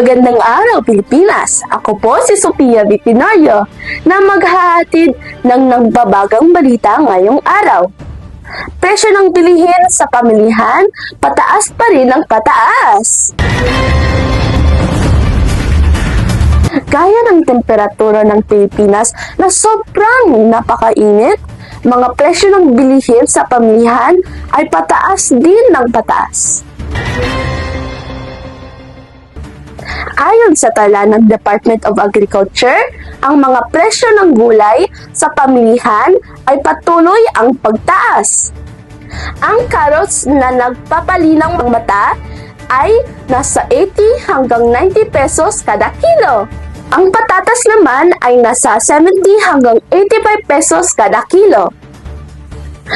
Magandang araw, Pilipinas! Ako po si Sofia Vitinorio na maghahatid ng nagbabagang balita ngayong araw. Presyo ng bilihin sa pamilihan, pataas pa rin ang pataas. Gaya ng temperatura ng Pilipinas na sobrang napakainit, mga presyo ng bilihin sa pamilihan ay pataas din ng pataas. Ayon sa tala ng Department of Agriculture, ang mga presyo ng gulay sa pamilihan ay patuloy ang pagtaas. Ang carrots na nagpapalinang mga mata ay nasa 80 hanggang 90 pesos kada kilo. Ang patatas naman ay nasa 70 hanggang 85 pesos kada kilo.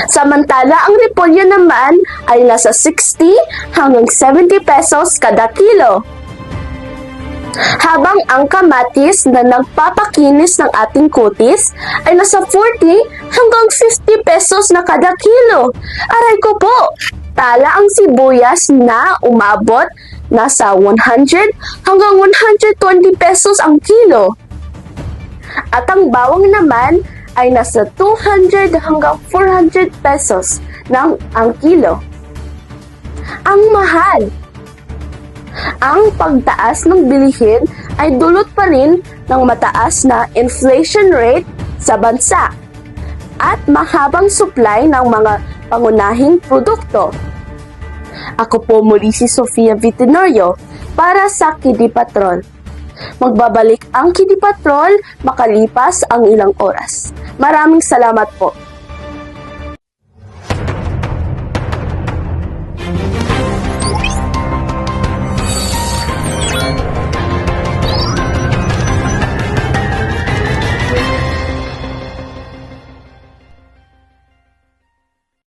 Samantala, ang repolyo naman ay nasa 60 hanggang 70 pesos kada kilo. Habang ang kamatis na nagpapakinis ng ating kutis ay nasa 40 hanggang 50 pesos na kada kilo. Aray ko po! Tala ang sibuyas na umabot nasa 100 hanggang 120 pesos ang kilo. At ang bawang naman ay nasa 200 hanggang 400 pesos ng ang kilo. Ang mahal! Ang pagtaas ng bilihin ay dulot pa rin ng mataas na inflation rate sa bansa at mahabang supply ng mga pangunahing produkto. Ako po muli si Sofia Vitinorio para sa Kidi Patrol. Magbabalik ang Kidi Patrol makalipas ang ilang oras. Maraming salamat po.